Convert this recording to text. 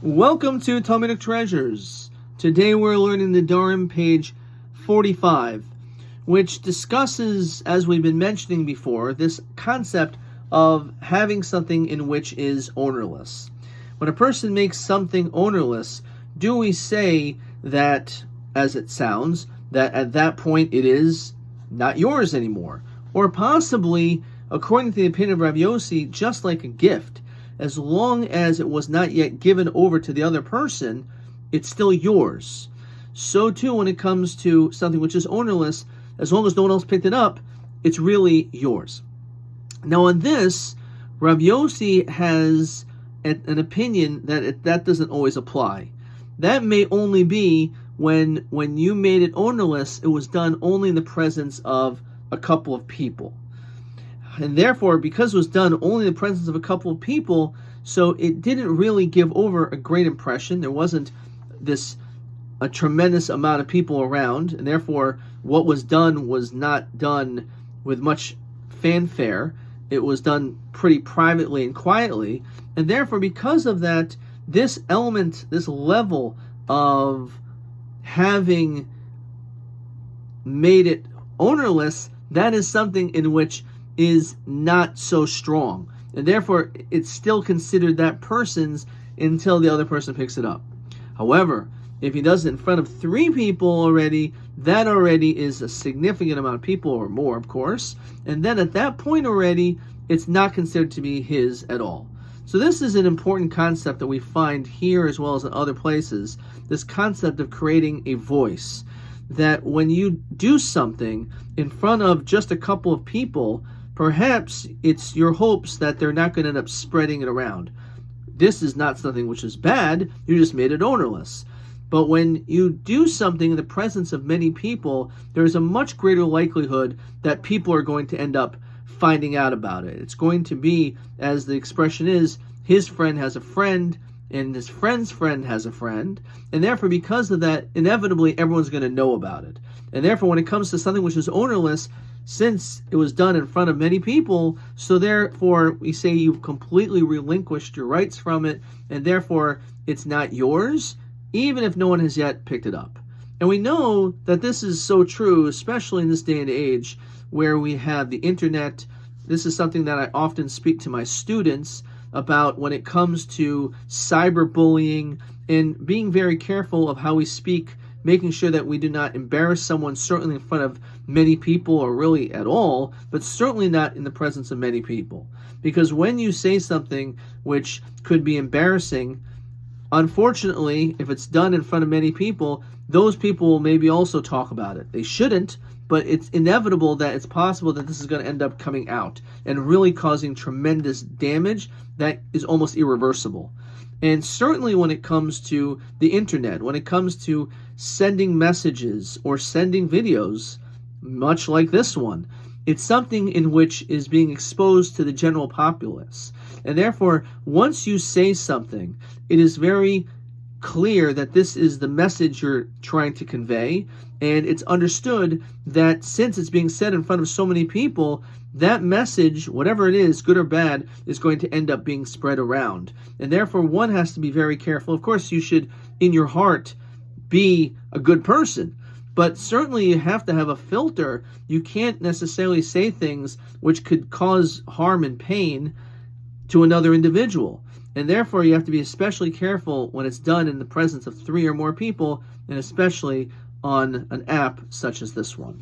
Welcome to Talmudic Treasures. Today we're learning Nedarim, page 45, which discusses, as we've been mentioning before, this concept of having something in which is ownerless. When a person makes something ownerless, do we say that, as it sounds, that at that point it is not yours anymore? Or possibly, according to the opinion of Rabbi Yossi, just like a gift, as long as it was not yet given over to the other person, it's still yours. So too when it comes to something which is ownerless, as long as no one else picked it up, it's really yours. Now on this, Rabbi Yossi has an opinion that that doesn't always apply. That may only be when you made it ownerless, it was done only in the presence of a couple of people. And therefore, because it was done only in the presence of a couple of people, so it didn't really give over a great impression. There wasn't a tremendous amount of people around, and therefore what was done was not done with much fanfare. It was done pretty privately and quietly, and therefore because of that, this element, this level of having made it ownerless, that is something in which is not so strong, and therefore it's still considered that person's until the other person picks it up. However, if he does it in front of 3 people already, that already is a significant amount of people, or more of course, and then at that point already it's not considered to be his at all. So this is an important concept that we find here as well as in other places, this concept of creating a voice, that when you do something in front of just a couple of people, perhaps it's your hopes that they're not going to end up spreading it around. This is not something which is bad, you just made it ownerless. But when you do something in the presence of many people, there's a much greater likelihood that people are going to end up finding out about it. It's going to be, as the expression is, his friend has a friend, and his friend's friend has a friend, and therefore because of that, inevitably everyone's going to know about it. And therefore when it comes to something which is ownerless, since it was done in front of many people, so therefore we say you've completely relinquished your rights from it, and therefore it's not yours, even if no one has yet picked it up. And we know that this is so true, especially in this day and age where we have the internet. This is something that I often speak to my students about when it comes to cyberbullying and being very careful of how we speak, making sure that we do not embarrass someone, certainly in front of many people or really at all, but certainly not in the presence of many people. Because when you say something which could be embarrassing, unfortunately, if it's done in front of many people, those people will maybe also talk about it. They shouldn't, but it's inevitable that it's possible that this is going to end up coming out and really causing tremendous damage that is almost irreversible. And certainly when it comes to the internet, when it comes to sending messages or sending videos, much like this one, it's something in which is being exposed to the general populace. And therefore, once you say something, it is very clear that this is the message you're trying to convey, and it's understood that since it's being said in front of so many people, that message, whatever it is, good or bad, is going to end up being spread around. And therefore, one has to be very careful. Of course, you should, in your heart, be a good person, but certainly you have to have a filter. You can't necessarily say things which could cause harm and pain to another individual. And therefore, you have to be especially careful when it's done in the presence of 3 or more people, and especially on an app such as this one.